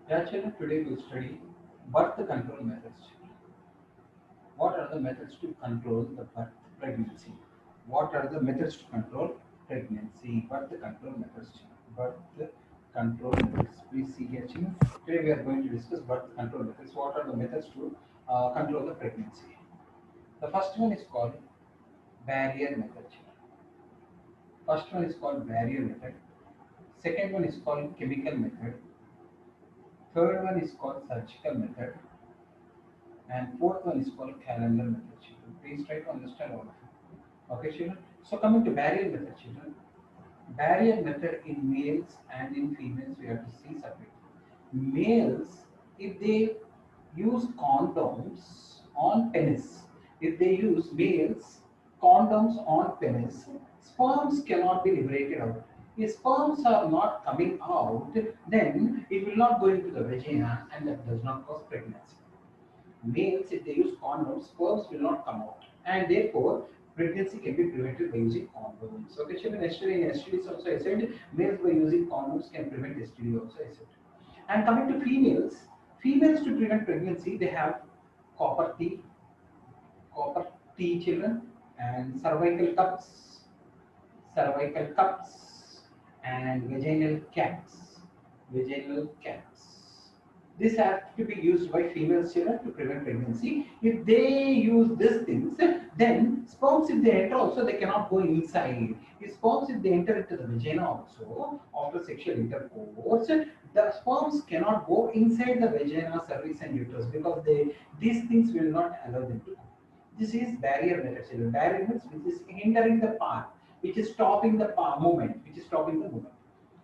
Yeah, children, today we'll study birth control methods. What are the methods to control the birth pregnancy? What are the methods to control pregnancy? Birth control methods. Birth control methods. Please see here, children. Today we are going to discuss birth control methods. What are the methods to control the pregnancy? The first one is called barrier method. First one is called barrier method. Second one is called chemical method. Third one is called surgical method. And fourth one is called calendar method, children. Please try to understand all of it. Okay, children. So coming to barrier method, children. Barrier method in males and in females we have to see separately. Males, if they use condoms on penis, if they use males condoms on penis, sperms cannot be liberated out. If sperms are not coming out, then it will not go into the vagina and that does not cause pregnancy. Males, if they use condoms, sperms will not come out, and therefore pregnancy can be prevented by using condoms. Okay, children, yesterday in STDs also I said males by using condoms can prevent STD also I said. And coming to females, females to prevent pregnancy they have copper T, copper T children, and cervical cups, and vaginal caps, vaginal caps. This has to be used by female children to prevent pregnancy. If they use these things, then sperms if they enter also they cannot go inside. If sperms if they enter into the vagina also after sexual intercourse, the sperms cannot go inside the vagina, cervix and uterus because these things will not allow them to go. This is barrier method children. Barrier means which is hindering the path, which is stopping the movement, which is stopping the movement.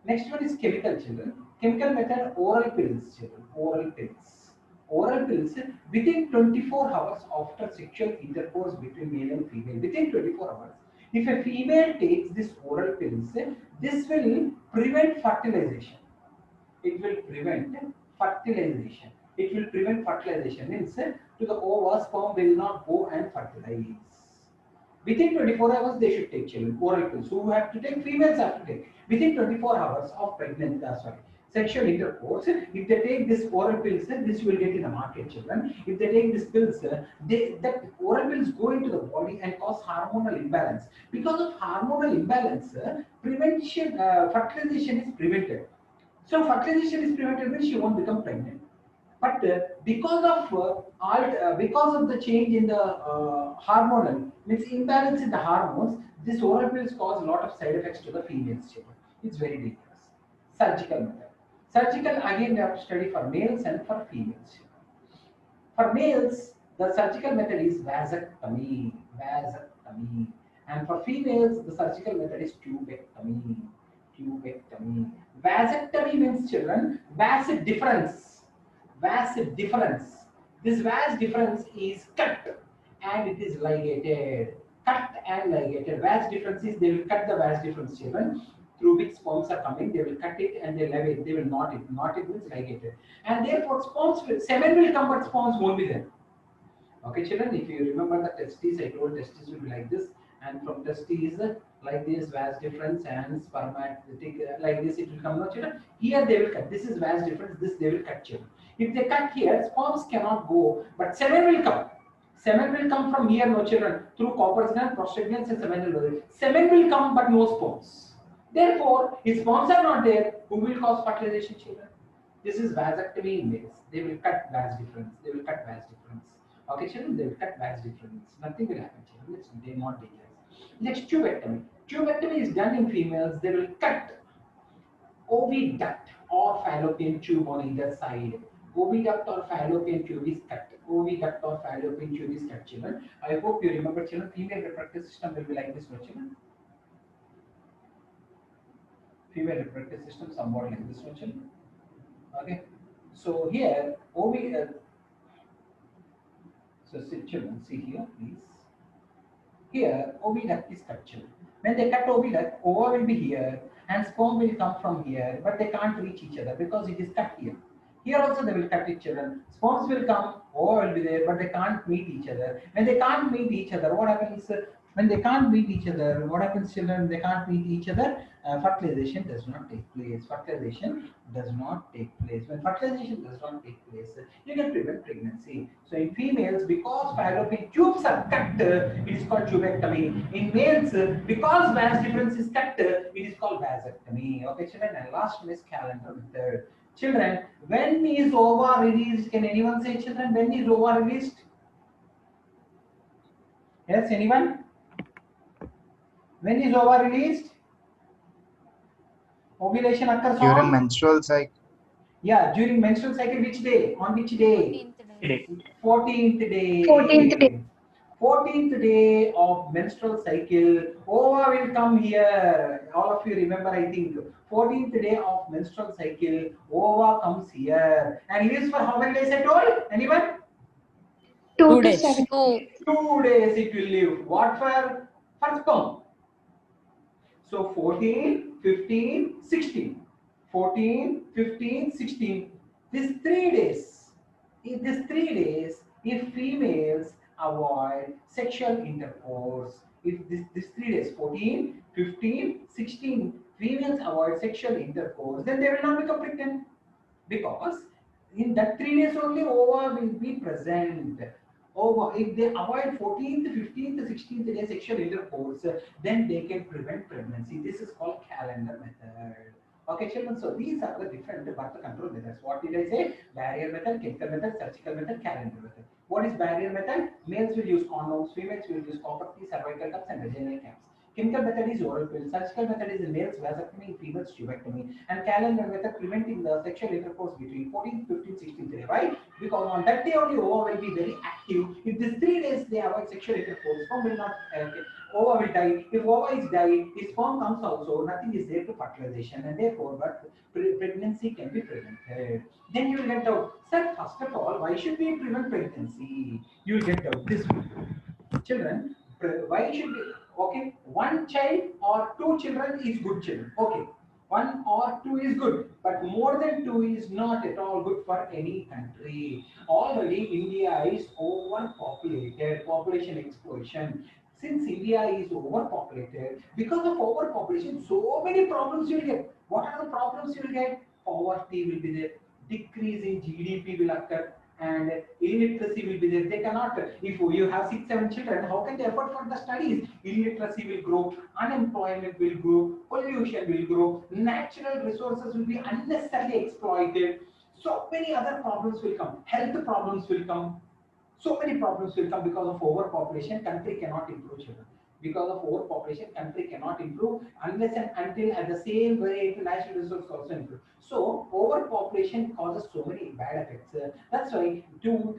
Next one is chemical children. Chemical method oral pills children. Oral pills. Oral pills within 24 hours after sexual intercourse between male and female. Within 24 hours. If a female takes this oral pills, this will prevent fertilization. It will prevent fertilization. It will prevent fertilization. Means to the ova sperm will not go and fertilize. Within 24 hours, they should take children, oral pills. Who have to take? Females have to take. Within 24 hours of pregnancy, sexual intercourse, if they take this oral pills, this will get in the market, children. If they take these pills, that oral pills go into the body and cause hormonal imbalance. Because of hormonal imbalance, prevention, fertilization is prevented. So fertilization is prevented means she won't become pregnant. But because of the change in the hormonal, means imbalance in the hormones, this oral pills cause a lot of side effects to the females children. It's very dangerous. Surgical method. Surgical again we have to study for males and for females. For males, the surgical method is vasectomy, vasectomy, and for females, the surgical method is tubectomy, tubectomy. Vasectomy means children, vas difference, vas difference. This vas difference is cut and it is ligated. Cut and ligated. Vas difference is they will cut the vas difference children through which sperms are coming. They will cut it and they will it. They will knot it. Knot it means ligated. And therefore sperms will, semen will come but sperms won't be there. Okay, children, if you remember the testes, I told testes will be like this, and from testes like this, vas difference and spermatic like this, it will come. No, children. Here they will cut. This is vas difference. This they will cut, children. If they cut here, sperms cannot go, but semen will come. Semen will come from here, no children, through Cowper's gland, prostate glands, and seminal vein. Semen will come, but no sperms. Therefore, if sperms are not there, who will cause fertilization, children? This is vasectomy in males. They will cut vas difference. They will cut vas difference. Okay, children, they will cut vas difference. Nothing will happen, children. They're not dangerous. Next, tubectomy. Tubectomy is done in females. They will cut oviduct or fallopian tube on either side. Oviduct or fallopian tube is cut. Oviduct or fallopian tube is cut, children. I hope you remember, children. Female reproductive system will be like this, no, children. Female reproductive system somewhat like this, no, children. Okay. So here, so children, see here, please. Here, oviduct is cut, children. When they cut oviduct, ova will be here and sperm will come from here, but they can't reach each other because it is cut here. Here also they will cut each other. Sperms will come, ova will be there, but they can't meet each other. When they can't meet each other, what happens? When they can't meet each other, what happens, children? They can't meet each other. Fertilization does not take place. Fertilization does not take place. When fertilization does not take place, you can prevent pregnancy. So in females, because fallopian tubes are cut, it is called tubectomy. In males, because vas difference is cut, it is called vasectomy. Okay, children. And last one is calendar method. Children, when is ova released? Can anyone say, children, when is ova released? Yes, anyone? When is ova released? Ovulation occurs During on? menstrual cycle. Yeah, during menstrual cycle, which day? On which day? 14th day. 14th 14th day. day. 14th day of menstrual cycle. Ova will come here. All of you remember, I think. 14th day of menstrual cycle. Ova comes here. And lives for how many days I told? Anyone? 2 2 to days. 7 2. days. 2 days it will live. What for? For sperm. So 14, 15, 16. 14, 15, 16. These 3 days, in these 3 days, if females avoid sexual intercourse, if this 3 days, 14, 15, 16, females avoid sexual intercourse, then they will not become pregnant. Because in that 3 days only ova will be present. Ova, if they avoid 14th, 15th, 16th day sexual intercourse, then they can prevent pregnancy. This is called calendar method. Okay, children. So these are the different birth control methods. What did I say? Barrier method, chemical method, surgical method, calendar method. What is barrier method? Males will use condoms, females will use copper T, cervical cups, and vaginal caps. Chemical method is oral pill. Surgical method is in males vasectomy, females tubectomy. And calendar method preventing the sexual intercourse between 14th, 15th, 16th day. Why? Because on that day only ova will be very active. If these 3 days they avoid sexual intercourse, sperm will not. Ova will die. If ova is died, if sperm comes also, nothing is there to fertilization, and therefore, but pregnancy can be prevented. Then you will get doubt, sir. First of all, why should we prevent pregnancy? You will get doubt. This children, why should we? Okay, one child or two children is good children. Okay, one or two is good, but more than two is not at all good for any country. Already India is overpopulated, population explosion. Since India is overpopulated, because of overpopulation, so many problems you will get. What are the problems you will get? Poverty will be there, decrease in GDP will occur, and illiteracy will be there. They cannot, if you have 6, 7 children, how can they afford for the studies? Illiteracy will grow, unemployment will grow, pollution will grow, natural resources will be unnecessarily exploited. So many other problems will come, health problems will come, so many problems will come because of overpopulation. Country cannot improve, children. Because of overpopulation, country cannot improve unless and until at the same rate natural resources also improve. So overpopulation causes so many bad effects. That's why to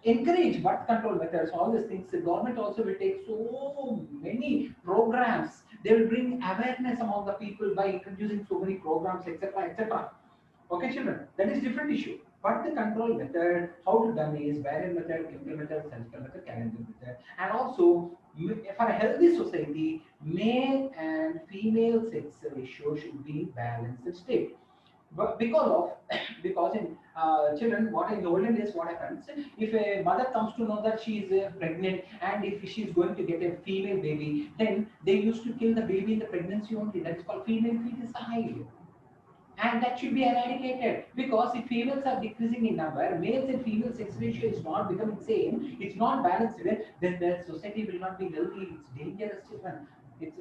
encourage birth control methods, all these things, the government also will take so many programs. They will bring awareness among the people by introducing so many programs, etc., etc. Okay, children, that is different issue. But the control method, how to done is barrier method, chemical method, surgical method, calendar method, and also for a healthy society, male and female sex ratio should be in balanced state. But because of because in children, what in the olden days, what happens if a mother comes to know that she is pregnant and if she is going to get a female baby, then they used to kill the baby in the pregnancy only. That is called female feticide, and that should be eradicated because if females are decreasing in number, males and female sex ratio is not becoming same, it's not balanced, then the society will not be healthy, it's dangerous, children. It's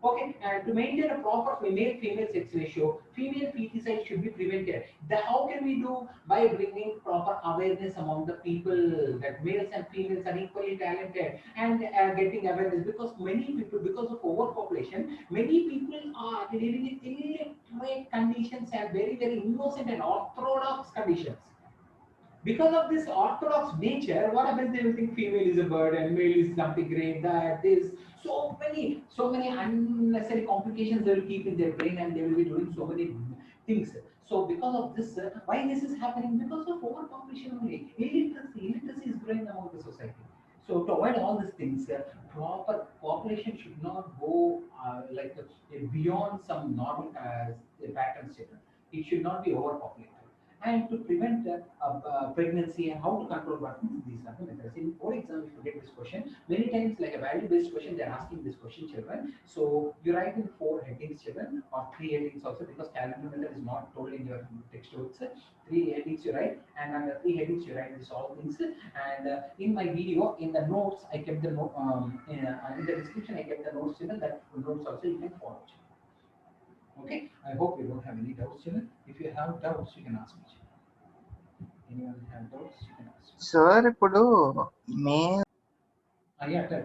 okay, and to maintain a proper male-female sex ratio, female feticide should be prevented. How can we do? By bringing proper awareness among the people that males and females are equally talented, and getting awareness, because many people, because of overpopulation, many people are living in illiterate conditions and very, very innocent and orthodox conditions. Because of this orthodox nature, what happens? They will think female is a bird and male is something great. That is so many unnecessary complications they will keep in their brain, and they will be doing so many things. So because of this, why this is happening? Because of overpopulation only. Illiteracy is growing among the society. So to avoid all these things, proper population should not go beyond some normal patterns. It should not be overpopulated. and to prevent pregnancy and how to control pregnancy. These are the methods. In board exam, if you get this question, many times like a value-based question, they're asking this question, children. So you write in 4 headings, children, or 3 headings also, because calendar method is not told in your textbooks. 3 headings you write, and under 3 headings you write this all things. And in my video, in the notes, I kept the note. In the description, I kept the notes, children. That notes also you can follow. Children. Okay, I hope you don't have any doubts, children. If you have doubts, you can ask me. Children. Anyone have doubts, you can ask me. Sir ఇప్పుడు మే Yeah, tell.